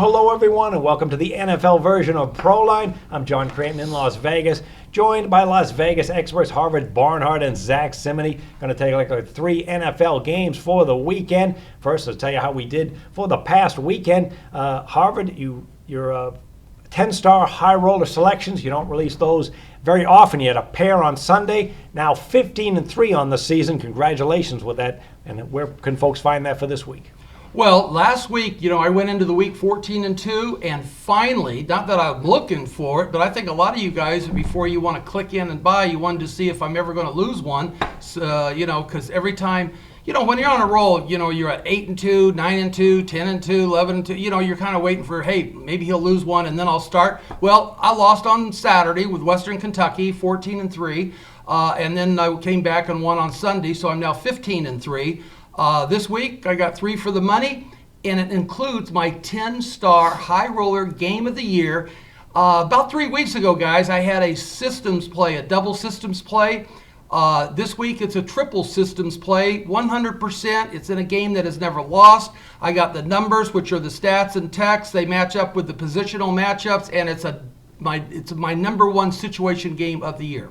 hello, everyone, and welcome to the NFL version of Proline. I'm John Creighton in Las Vegas, joined by Las Vegas experts Harvard Barnhart and Zach Simony. Going to take a look at 3 NFL games for the weekend. First, I'll tell you how we did for the past weekend. Harvard, your 10-star high roller selections, you don't release those very often. You had a pair on Sunday, now 15-3 on the season. Congratulations with that. And where can folks find that for this week? Well, last week, I went into the week 14-2, and finally, not that I'm looking for it, but I think a lot of you guys, before you want to click in and buy, you wanted to see if I'm ever going to lose one. So, because every time, when you're on a roll, you're at 8-2, 9-2, 10-2, 11-2. You're kind of waiting for, hey, maybe he'll lose one, and then I'll start. Well, I lost on Saturday with Western Kentucky, 14-3, and then I came back and won on Sunday, so I'm now 15-3. This week, I got 3 for the money, and it includes my 10-star high roller game of the year. About 3 weeks ago, guys, I had a systems play, a double systems play. This week, it's a triple systems play, 100%. It's in a game that has never lost. I got the numbers, which are the stats and text. They match up with the positional matchups, and it's my number one situation game of the year.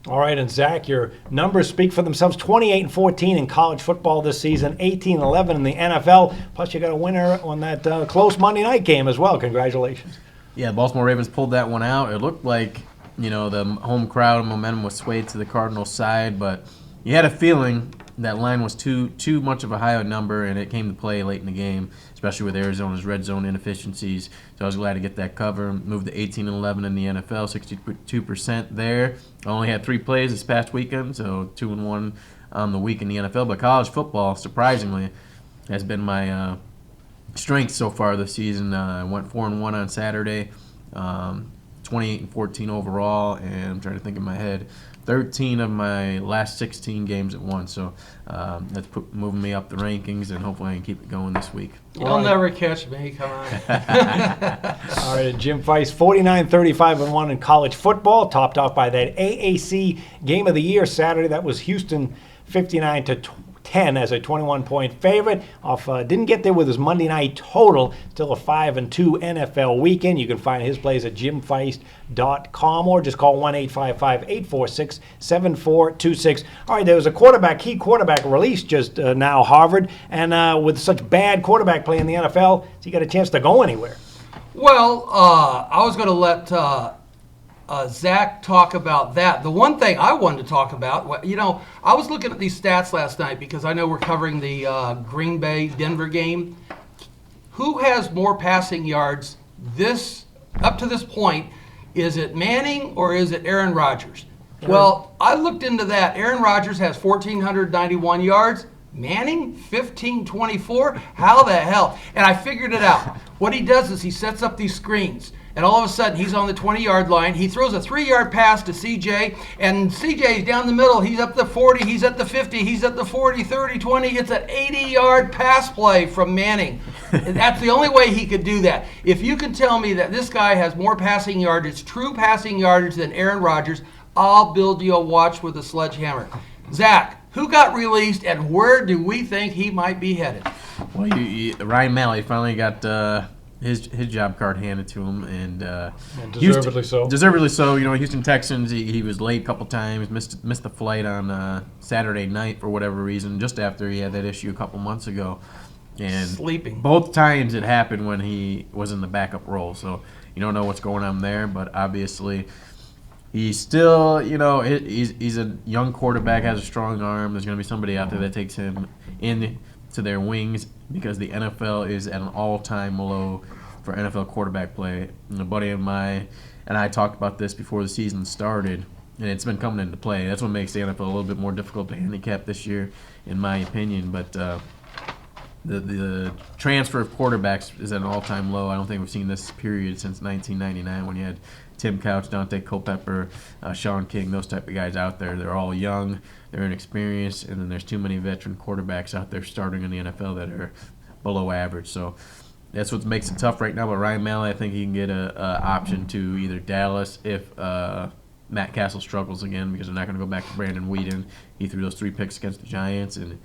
All right, and Zach, your numbers speak for themselves. 28-14 in college football this season, 18-11 in the NFL. Plus, you got a winner on that close Monday night game as well. Congratulations. Yeah, the Baltimore Ravens pulled that one out. It looked like, the home crowd momentum was swayed to the Cardinals' side, but you had a feeling that line was too much of a high number, and it came to play late in the game, especially with Arizona's red zone inefficiencies. So I was glad to get that cover. Moved to 18-11 in the NFL, 62% there. I only had 3 plays this past weekend, so 2-1 on the week in the NFL. But college football, surprisingly, has been my strength so far this season. I went 4-1 on Saturday, 28-14 overall, and I'm trying to think in my head, 13 of my last 16 games at once. So that's moving me up the rankings, and hopefully I can keep it going this week. You'll never catch me. Come on. All right, Jim Feist, 49-35-1 in college football, topped off by that AAC Game of the Year Saturday. That was Houston 59-10 as a 21-point favorite. Didn't get there with his Monday night total. Still a 5-2 NFL weekend. You can find his plays at jimfeist.com or just call 1-855-846-7426. All right, there was a key quarterback released just now, Harvard, and with such bad quarterback play in the NFL, has he got a chance to go anywhere? Well, I was going to let Zach talk about that. The one thing I wanted to talk about, I was looking at these stats last night because I know we're covering the Green Bay-Denver game. Who has more passing yards up to this point? Is it Manning or is it Aaron Rodgers? Sure. Well, I looked into that. Aaron Rodgers has 1,491 yards. Manning, 1,524? How the hell? And I figured it out. What he does is he sets up these screens. And all of a sudden, he's on the 20-yard line. He throws a 3-yard pass to CJ, and CJ's down the middle. He's up the 40, he's at the 50, he's at the 40, 30, 20. It's an 80-yard pass play from Manning. That's the only way he could do that. If you can tell me that this guy has more passing yardage, true passing yardage than Aaron Rodgers, I'll build you a watch with a sledgehammer. Zach, who got released, and where do we think he might be headed? Well, Ryan Malley finally got his job card handed to him, and deservedly so. Deservedly so. Houston Texans, he was late a couple times, missed the flight on Saturday night for whatever reason, just after he had that issue a couple months ago. And sleeping. Both times it happened when he was in the backup role, so you don't know what's going on there, but obviously he's still, he's a young quarterback, has a strong arm. There's going to be somebody out there that takes him into their wings because the NFL is at an all-time low for NFL quarterback play. And a buddy of mine and I talked about this before the season started, and it's been coming into play. That's what makes the NFL a little bit more difficult to handicap this year, in my opinion. But the transfer of quarterbacks is at an all-time low. I don't think we've seen this period since 1999 when you had Tim Couch, Dante Culpepper, Sean King, those type of guys out there. They're all young, they're inexperienced, and then there's too many veteran quarterbacks out there starting in the NFL that are below average. So that's what makes it tough right now. But Ryan Malley, I think he can get a option to either Dallas if Matt Castle struggles again, because they're not going to go back to Brandon Weeden. He threw those 3 picks against the Giants, and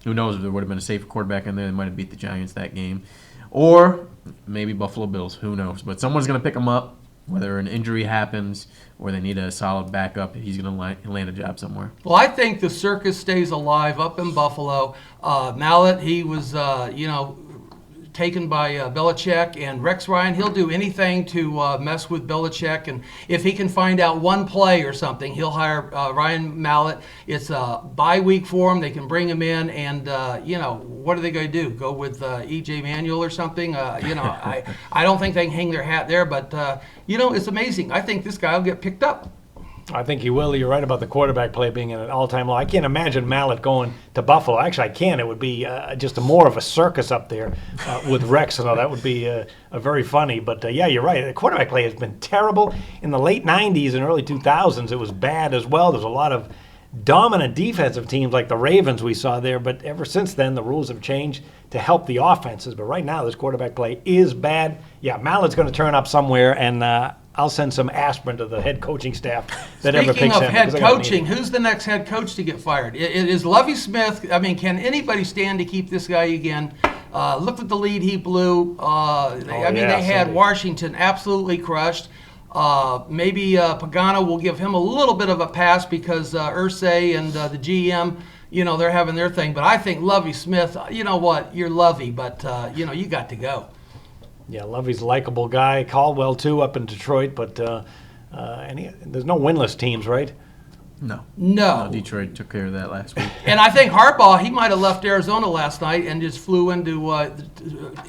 who knows if there would have been a safer quarterback in there, they might have beat the Giants that game. or maybe Buffalo Bills. Who knows? But someone's going to pick him up, whether an injury happens or they need a solid backup. He's going to land a job somewhere. Well, I think the circus stays alive up in Buffalo. Mallett, he was, taken by Belichick, and Rex Ryan, he'll do anything to mess with Belichick, and if he can find out one play or something, he'll hire Ryan Mallett. It's a bye week for him. They can bring him in, and what are they going to do? Go with E.J. Manuel or something? I don't think they can hang their hat there, but it's amazing. I think this guy will get picked up. I think he will. You're right about the quarterback play being at an all-time low. I can't imagine Mallett going to Buffalo. Actually, I can. It would be just more of a circus up there with Rex and all. That would be very funny. But, yeah, you're right. The quarterback play has been terrible. In the late 90s and early 2000s, it was bad as well. There's a lot of dominant defensive teams like the Ravens we saw there. But ever since then, the rules have changed to help the offenses. But right now, this quarterback play is bad. Yeah, Mallett's going to turn up somewhere, and I'll send some aspirin to the head coaching staff that ever picks him. Speaking of head coaching, who's the next head coach to get fired? Is Lovie Smith? I mean, can anybody stand to keep this guy again? Look at the lead he blew. They had Washington absolutely crushed. Maybe Pagano will give him a little bit of a pass because Irsay and the GM, they're having their thing. But I think Lovie Smith, you know what? You're Lovie, but, you got to go. Yeah, Lovey's a likable guy. Caldwell, too, up in Detroit. But there's no winless teams, right? No. Detroit took care of that last week. And I think Harbaugh, he might have left Arizona last night and just flew into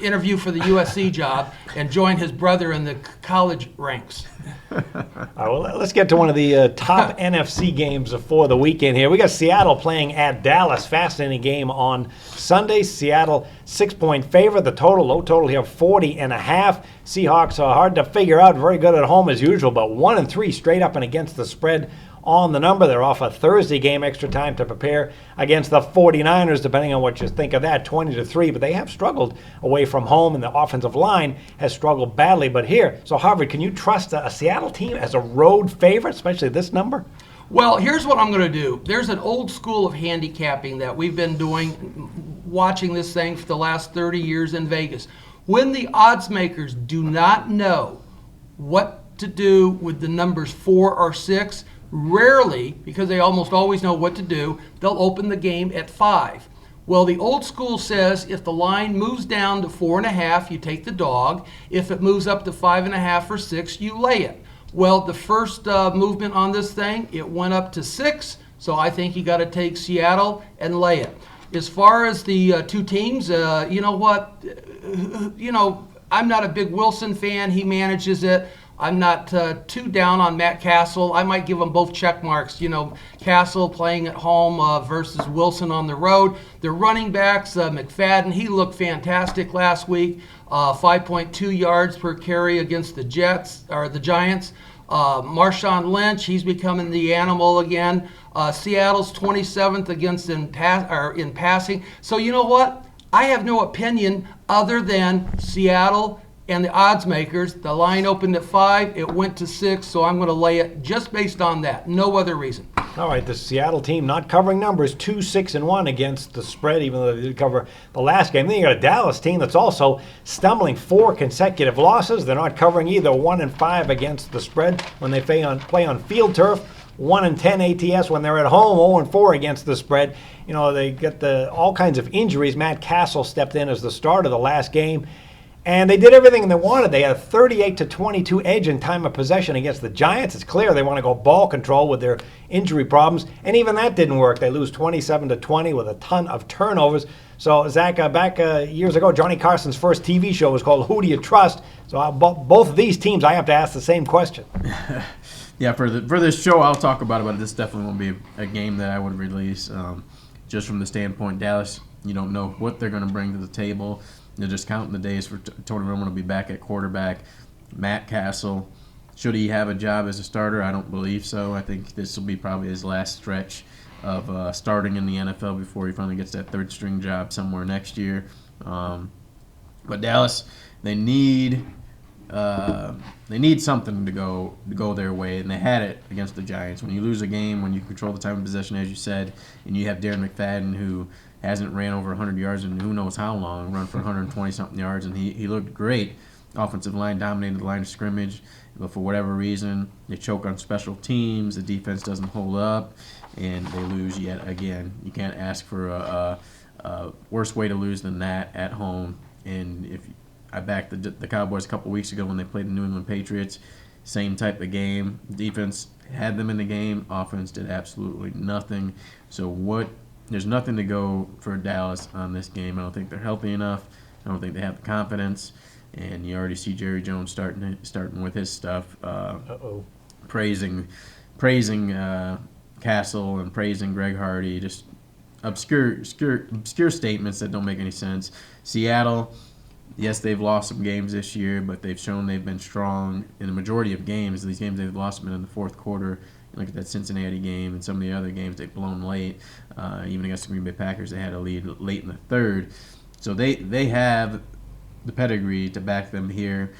interview for the USC job and joined his brother in the college ranks. All right, well, let's get to one of the top NFC games for the weekend here. We got Seattle playing at Dallas. Fascinating game on Sunday. Seattle 6-point favorite. The low total here, 40.5. Seahawks are hard to figure out. Very good at home as usual, but 1-3 straight up and against the spread on the number. They're off a Thursday game, extra time to prepare against the 49ers, depending on what you think of that, 20-3. But they have struggled away from home, and the offensive line has struggled badly. But here, so Harvard, can you trust a Seattle team as a road favorite, especially this number? Well, here's what I'm going to do. There's an old school of handicapping that we've been doing, watching this thing for the last 30 years in Vegas. When the odds makers do not know what to do with the numbers 4 or 6, rarely, because they almost always know what to do, they'll open the game at 5. Well, the old school says if the line moves down to 4.5, you take the dog. If it moves up to 5.5 or 6, you lay it. Well, the first movement on this thing, it went up to 6, so I think you got to take Seattle and lay it. As far as the two teams, you know what? I'm not a big Wilson fan. He manages it. I'm not too down on Matt Castle. I might give them both check marks. Castle playing at home versus Wilson on the road. The running backs, McFadden, he looked fantastic last week. 5.2 yards per carry against the Giants. Marshawn Lynch, he's becoming the animal again. Seattle's 27th against in passing. So you know what? I have no opinion other than Seattle and the odds makers. The line opened at 5, it went to 6, so I'm going to lay it just based on that. No other reason. All right, the Seattle team not covering numbers, 2-6-1 against the spread, even though they did cover the last game. Then you got a Dallas team that's also stumbling, 4 consecutive losses. They're not covering either, 1-5 against the spread when they play on field turf. 1-10 ATS when they're at home, 0-4 against the spread. They get all kinds of injuries. Matt Castle stepped in as the starter the last game. And they did everything they wanted. They had a 38-22 edge in time of possession against the Giants. It's clear they want to go ball control with their injury problems. And even that didn't work. They lose 27-20 with a ton of turnovers. So, Zach, back years ago, Johnny Carson's first TV show was called Who Do You Trust? So both of these teams, I have to ask the same question. Yeah, for this show, I'll talk about it, but this definitely won't be a game that I would release. Just from the standpoint, Dallas, you don't know what they're going to bring to the table. They're just counting the days for Tony Romo to be back at quarterback. Matt Castle, should he have a job as a starter? I don't believe so. I think this will be probably his last stretch of starting in the NFL before he finally gets that third-string job somewhere next year. But Dallas, they need something to go their way, and they had it against the Giants. When you lose a game, when you control the time of possession, as you said, and you have Darren McFadden, who hasn't ran over 100 yards in who knows how long, run for 120-something yards, and he looked great. Offensive line dominated the line of scrimmage, but for whatever reason, they choke on special teams, the defense doesn't hold up, and they lose yet again. You can't ask for a worse way to lose than that at home. And if I backed the Cowboys a couple weeks ago when they played the New England Patriots, same type of game. Defense had them in the game. Offense did absolutely nothing. So there's nothing to go for Dallas on this game. I don't think they're healthy enough. I don't think they have the confidence. And you already see Jerry Jones starting with his stuff, praising Castle and praising Greg Hardy, just obscure statements that don't make any sense. Seattle, yes, they've lost some games this year, but they've shown they've been strong in the majority of games. These games they've lost them in the fourth quarter. Look at that Cincinnati game and some of the other games they've blown late. Even against the Green Bay Packers, they had a lead late in the third. So they have the pedigree to back them here.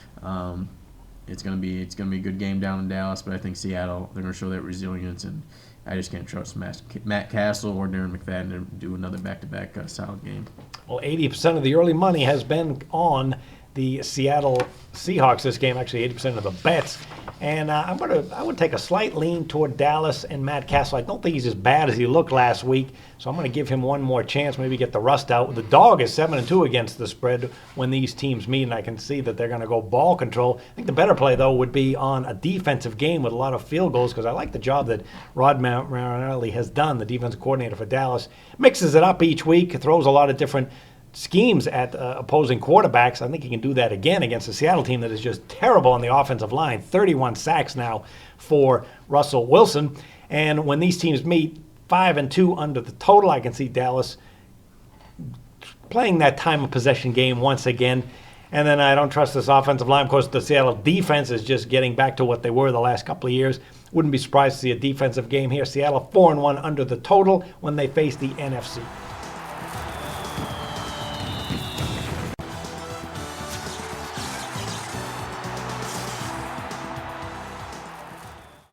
It's gonna be a good game down in Dallas, but I think Seattle, they're gonna show that resilience, and I just can't trust Matt Castle or Darren McFadden to do another back-to-back solid game. Well, 80% of the early money has been on the Seattle Seahawks this game, actually 80% of the bets. And I would take a slight lean toward Dallas and Matt Castle. I don't think he's as bad as he looked last week, so I'm going to give him one more chance, maybe get the rust out. The dog is 7-2 against the spread when these teams meet, and I can see that they're going to go ball control. I think the better play, though, would be on a defensive game with a lot of field goals, because I like the job that Rod Marinelli has done, the defensive coordinator for Dallas. Mixes it up each week, throws a lot of different schemes at opposing quarterbacks. I think he can do that again against a Seattle team that is just terrible on the offensive line. 31 sacks now for Russell Wilson. And when these teams meet, 5-2 under the total, I can see Dallas playing that time of possession game once again. And then I don't trust this offensive line. Of course, the Seattle defense is just getting back to what they were the last couple of years. Wouldn't be surprised to see a defensive game here. Seattle 4-1 under the total when they face the NFC.